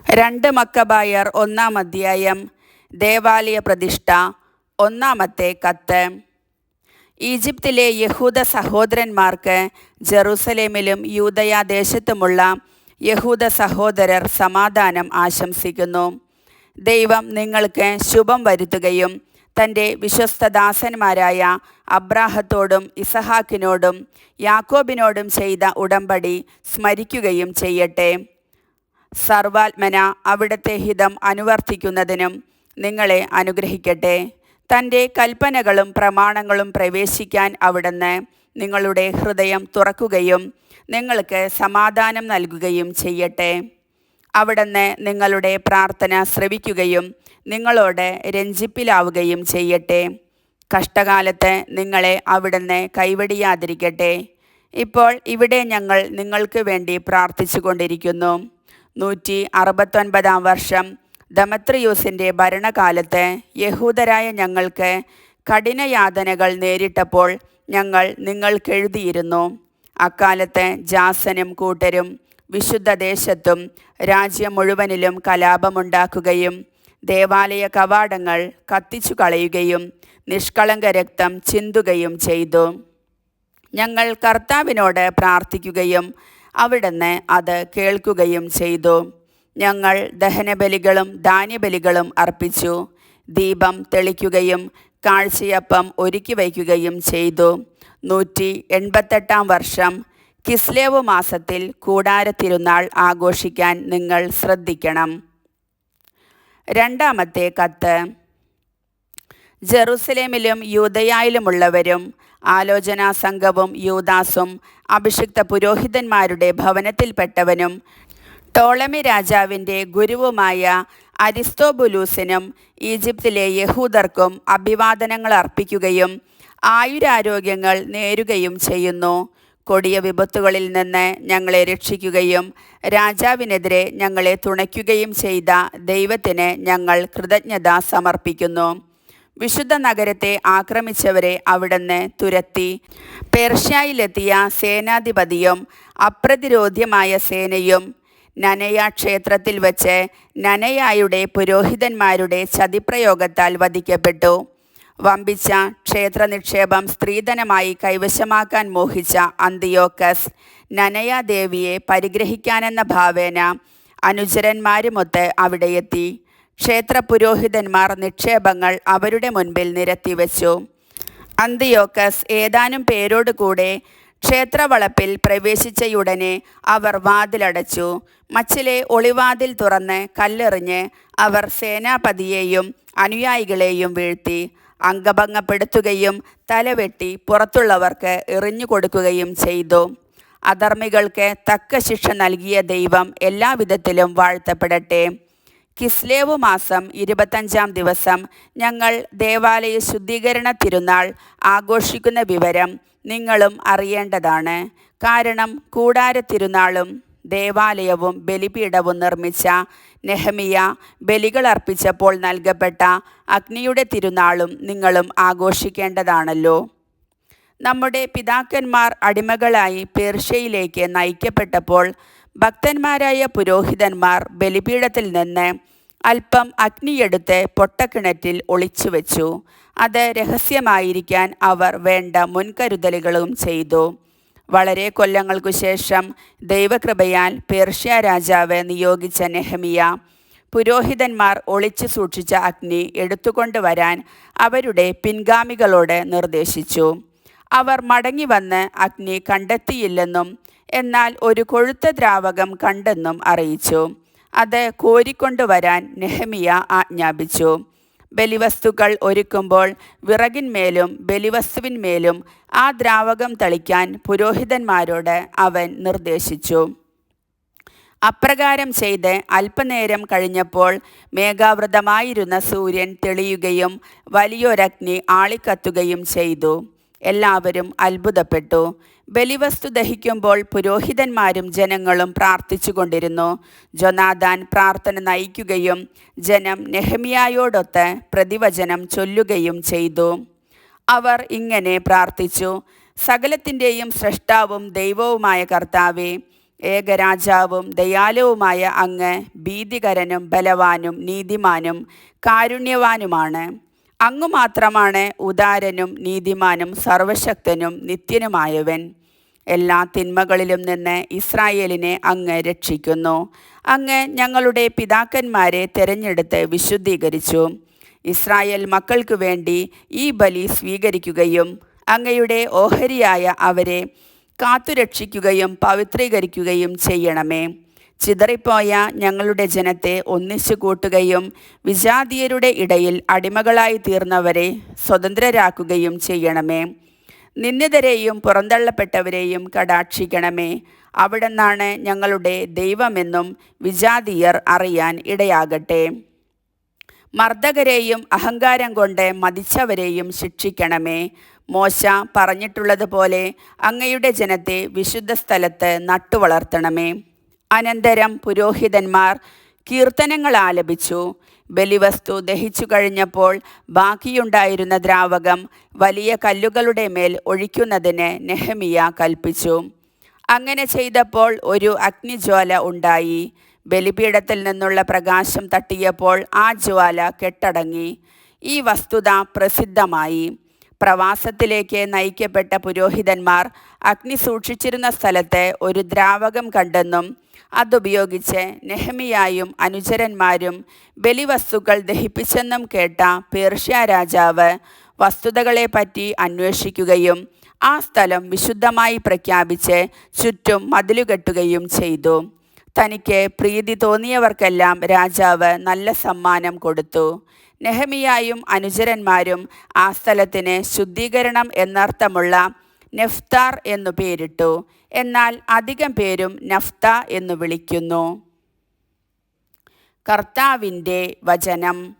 2 മക്കബായർ 1-ാം അധ്യായം. ദേവാലയ പ്രതിഷ്ഠ. 1-ാമത്തെ കത്ത്. ഈജിപ്തിലെ യഹൂദ സഹോദരന്മാർക്ക് ജെറുസലേമിലും യൂദയാദേശത്തുമുള്ള യഹൂദ സഹോദരർ സമാധാനം ആശംസിക്കുന്നു. ദൈവം നിങ്ങൾക്ക് ശുഭം വരുത്തുകയും തൻ്റെ വിശ്വസ്തദാസന്മാരായ അബ്രാഹത്തോടും ഇസഹാക്കിനോടും യാക്കോബിനോടും ചെയ്ത ഉടമ്പടി സ്മരിക്കുകയും ചെയ്യട്ടെ. സർവാത്മന അവിടുത്തെ ഹിതം അനുവർത്തിക്കുന്നതിനും നിങ്ങളെ അനുഗ്രഹിക്കട്ടെ. തൻ്റെ കൽപ്പനകളും പ്രമാണങ്ങളും പ്രവേശിക്കാൻ അവിടുന്ന് നിങ്ങളുടെ ഹൃദയം തുറക്കുകയും നിങ്ങൾക്ക് സമാധാനം നൽകുകയും ചെയ്യട്ടെ. അവിടുന്ന് നിങ്ങളുടെ പ്രാർത്ഥന ശ്രവിക്കുകയും നിങ്ങളോട് രഞ്ജിപ്പിലാവുകയും ചെയ്യട്ടെ. കഷ്ടകാലത്ത് നിങ്ങളെ അവിടുന്ന് കൈവെടിയാതിരിക്കട്ടെ. ഇപ്പോൾ ഇവിടെ ഞങ്ങൾ നിങ്ങൾക്ക് വേണ്ടി പ്രാർത്ഥിച്ചു കൊണ്ടിരിക്കുന്നു. 169-ാം വർഷം ദമത്രിയൂസിൻ്റെ ഭരണകാലത്ത് യഹൂദരായ ഞങ്ങൾക്ക് കഠിനയാതനകൾ നേരിട്ടപ്പോൾ ഞങ്ങൾ നിങ്ങൾക്കെഴുതിയിരുന്നു. അക്കാലത്ത് ജാസനും കൂട്ടരും വിശുദ്ധ ദേശത്തും രാജ്യം മുഴുവനിലും കലാപമുണ്ടാക്കുകയും ദേവാലയ കവാടങ്ങൾ കത്തിച്ചു കളയുകയും നിഷ്കളങ്ക രക്തം ചിന്തുകയും ചെയ്തു. ഞങ്ങൾ കർത്താവിനോട് പ്രാർത്ഥിക്കുകയും അവിടുന്ന് അത് കേൾക്കുകയും ചെയ്തു. ഞങ്ങൾ ദഹനബലികളും ധാന്യബലികളും അർപ്പിച്ചു. ദീപം തെളിക്കുകയും കാഴ്ചയപ്പം ഒരുക്കി വയ്ക്കുകയും ചെയ്തു. 188-ാം വർഷം കിസ്ലേവ് മാസത്തിൽ കൂടാരത്തിരുന്നാൾ ആഘോഷിക്കാൻ നിങ്ങൾ ശ്രദ്ധിക്കണം. 2-ാമത്തെ കത്ത്. ജെറുസലേമിലും യൂദയായിലുമുള്ളവരും ആലോചനാ സംഘവും യൂദാസും അഭിഷിക്ത പുരോഹിതന്മാരുടെ ഭവനത്തിൽപ്പെട്ടവനും ടോളമി രാജാവിൻ്റെ ഗുരുവുമായ അരിസ്തോബുലൂസിനും ഈജിപ്തിലെ യഹൂദർക്കും അഭിവാദനങ്ങൾ അർപ്പിക്കുകയും ആയുരാരോഗ്യങ്ങൾ നേരുകയും ചെയ്യുന്നു. കൊടിയ വിപത്തുകളിൽ നിന്ന് ഞങ്ങളെ രക്ഷിക്കുകയും രാജാവിനെതിരെ ഞങ്ങളെ തുണയ്ക്കുകയും ചെയ്ത ദൈവത്തിന് ഞങ്ങൾ കൃതജ്ഞത സമർപ്പിക്കുന്നു. വിശുദ്ധ നഗരത്തെ ആക്രമിച്ചവരെ അവിടുന്ന് തുരത്തി. പേർഷ്യയിലെത്തിയ സേനാധിപതിയും അപ്രതിരോധ്യമായ സേനയും നനയ ക്ഷേത്രത്തിൽ വച്ച് നനയായുടെ പുരോഹിതന്മാരുടെ ചതിപ്രയോഗത്താൽ വധിക്കപ്പെട്ടു. വമ്പിച്ച ക്ഷേത്ര നിക്ഷേപം സ്ത്രീധനമായി കൈവശമാക്കാൻ മോഹിച്ച അന്തിയോക്കസ് നനയാദേവിയെ പരിഗ്രഹിക്കാനെന്ന ഭാവേന അനുചരന്മാരുമൊത്ത് അവിടെയെത്തി. ക്ഷേത്ര പുരോഹിതന്മാർ നിക്ഷേപങ്ങൾ അവരുടെ മുൻപിൽ നിരത്തിവെച്ചു. അന്തിയോക്കസ് ഏതാനും പേരോടുകൂടെ ക്ഷേത്രവളപ്പിൽ പ്രവേശിച്ചയുടനെ അവർ വാതിലടച്ചു. മച്ചിലെ ഒളിവാതിൽ തുറന്ന് കല്ലെറിഞ്ഞ് അവർ സേനാപതിയെയും അനുയായികളെയും വീഴ്ത്തി. അംഗഭംഗപ്പെടുത്തുകയും തലവെട്ടി പുറത്തുള്ളവർക്ക് എറിഞ്ഞു കൊടുക്കുകയും ചെയ്തു. അധർമ്മികൾക്ക് തക്ക ശിക്ഷ നൽകിയ ദൈവം എല്ലാവിധത്തിലും വാഴ്ത്തപ്പെടട്ടെ. കിസ്ലേവ് മാസം 25-ാം ദിവസം ഞങ്ങൾ ദേവാലയ ശുദ്ധീകരണ തിരുനാൾ ആഘോഷിക്കുന്ന വിവരം നിങ്ങളും അറിയേണ്ടതാണ്. കാരണം കൂടാര തിരുനാളും ദേവാലയവും ബലിപീഠവും നിർമ്മിച്ച നെഹമിയ ബലികൾ അർപ്പിച്ചപ്പോൾ നൽകപ്പെട്ട അഗ്നിയുടെ തിരുനാളും നിങ്ങളും ആഘോഷിക്കേണ്ടതാണല്ലോ. നമ്മുടെ പിതാക്കന്മാർ അടിമകളായി പേർഷ്യയിലേക്ക് നയിക്കപ്പെട്ടപ്പോൾ ഭക്തന്മാരായ പുരോഹിതന്മാർ ബലിപീഠത്തിൽ നിന്ന് അല്പം അഗ്നിയെടുത്ത് പൊട്ടക്കിണറ്റിൽ ഒളിച്ചുവെച്ചു. അത് രഹസ്യമായിരിക്കാൻ അവർ വേണ്ട മുൻകരുതലുകളും ചെയ്തു. വളരെ കൊല്ലങ്ങൾക്കു ശേഷം ദൈവകൃപയാൽ പേർഷ്യ രാജാവ് നിയോഗിച്ച നെഹമിയ പുരോഹിതന്മാർ ഒളിച്ചു സൂക്ഷിച്ച അഗ്നി എടുത്തുകൊണ്ടുവരാൻ അവരുടെ പിൻഗാമികളോട് നിർദ്ദേശിച്ചു. അവർ മടങ്ങി വന്ന് അഗ്നി കണ്ടെത്തിയില്ലെന്നും എന്നാൽ ഒരു കൊഴുത്ത ദ്രാവകം കണ്ടെന്നും അറിയിച്ചു. അത് കോരിക്കൊണ്ടുവരാൻ നെഹമിയ ആജ്ഞാപിച്ചു. ബലിവസ്തുക്കൾ ഒരുക്കുമ്പോൾ വിറകിന്മേലും ബലിവസ്തുവിന്മേലും ആ ദ്രാവകം തളിക്കാൻ പുരോഹിതന്മാരോട് അവൻ നിർദ്ദേശിച്ചു. അപ്രകാരം ചെയ്ത് അല്പനേരം കഴിഞ്ഞപ്പോൾ മേഘാവൃതമായിരുന്ന സൂര്യൻ തെളിയുകയും വലിയൊരഗ്നി ആളിക്കത്തുകയും ചെയ്തു. എല്ലാവരും അത്ഭുതപ്പെട്ടു. ബലിവസ്തു ദഹിക്കുമ്പോൾ പുരോഹിതന്മാരും ജനങ്ങളും പ്രാർത്ഥിച്ചു കൊണ്ടിരുന്നു. ജൊനാഥാൻ പ്രാർത്ഥന നയിക്കുകയും ജനം നെഹമിയായോടൊത്ത് പ്രതിവചനം ചൊല്ലുകയും ചെയ്തു. അവർ ഇങ്ങനെ പ്രാർത്ഥിച്ചു: സകലത്തിൻ്റെയും സ്രഷ്ടാവും ദൈവവുമായ കർത്താവേ, ഏകരാജാവും ദയാലുവുമായ അങ്ങ് ഭീതികരനും ബലവാനും നീതിമാനും കാരുണ്യവാനുമാണ്. അങ്ങ് മാത്രമാണ് ഉദാരനും നീതിമാനും സർവശക്തനും നിത്യനുമായവൻ. എല്ലാ തിന്മകളിലും നിന്ന് ഇസ്രായേലിനെ അങ്ങ് രക്ഷിക്കുന്നു. അങ്ങ് ഞങ്ങളുടെ പിതാക്കന്മാരെ തെരഞ്ഞെടുത്ത് വിശുദ്ധീകരിച്ചു. ഇസ്രായേൽ മക്കൾക്ക് വേണ്ടി ഈ ബലി സ്വീകരിക്കുകയും അങ്ങയുടെ ഓഹരിയായ അവരെ കാത്തുരക്ഷിക്കുകയും പവിത്രീകരിക്കുകയും ചെയ്യണമേ. ചിതറിപ്പോയ ഞങ്ങളുടെ ജനത്തെ ഒന്നിച്ചു കൂട്ടുകയും വിജാതീയരുടെ ഇടയിൽ അടിമകളായി തീർന്നവരെ സ്വതന്ത്രരാക്കുകയും ചെയ്യണമേ. നിന്ദിതരെയും പുറന്തള്ളപ്പെട്ടവരെയും കടാക്ഷിക്കണമേ. അവിടുന്നാണ് ഞങ്ങളുടെ ദൈവമെന്നും വിജാതീയർ അറിയാൻ ഇടയാകട്ടെ. മർദ്ദകരെയും അഹങ്കാരം കൊണ്ട് മതിച്ചവരെയും ശിക്ഷിക്കണമേ. മോശ പറഞ്ഞിട്ടുള്ളതുപോലെ അങ്ങയുടെ ജനത്തെ വിശുദ്ധ സ്ഥലത്ത് നട്ടുവളർത്തണമേ. അനന്തരം പുരോഹിതന്മാർ കീർത്തനങ്ങൾ ആലപിച്ചു. ബലിവസ്തു ദഹിച്ചു കഴിഞ്ഞപ്പോൾ ബാക്കിയുണ്ടായിരുന്ന ദ്രാവകം വലിയ കല്ലുകളുടെ മേൽ ഒഴിക്കുന്നതിന് നെഹെമിയ കൽപ്പിച്ചു. അങ്ങനെ ചെയ്തപ്പോൾ ഒരു അഗ്നിജ്വാല ഉണ്ടായി. ബലിപീഠത്തിൽ നിന്നുള്ള പ്രകാശം തട്ടിയപ്പോൾ ആ ജ്വാല കെട്ടടങ്ങി. ഈ വസ്തുത പ്രസിദ്ധമായി. പ്രവാസത്തിലേക്ക് നയിക്കപ്പെട്ട പുരോഹിതന്മാർ അഗ്നി സൂക്ഷിച്ചിരുന്ന സ്ഥലത്ത് ഒരു ദ്രാവകം കണ്ടെന്നും അതുപയോഗിച്ച് നെഹെമിയായും അനുചരന്മാരും ബലിവസ്തുക്കൾ ദഹിപ്പിച്ചെന്നും കേട്ട പേർഷ്യ രാജാവ് വസ്തുതകളെപ്പറ്റി അന്വേഷിക്കുകയും ആ സ്ഥലം വിശുദ്ധമായി പ്രഖ്യാപിച്ച് ചുറ്റും മതിലുകെട്ടുകയും ചെയ്തു. തനിക്ക് പ്രീതി തോന്നിയവർക്കെല്ലാം രാജാവ് നല്ല സമ്മാനം കൊടുത്തു. നെഹെമിയായും അനുചരന്മാരും ആ സ്ഥലത്തിന് ശുദ്ധീകരണം എന്നർത്ഥമുള്ള നെഫ്താർ എന്നു പേരിട്ടു. എന്നാൽ അധികം പേരും നഫ്ത എന്നു വിളിക്കുന്നു. കർത്താവിൻ്റെ വചനം.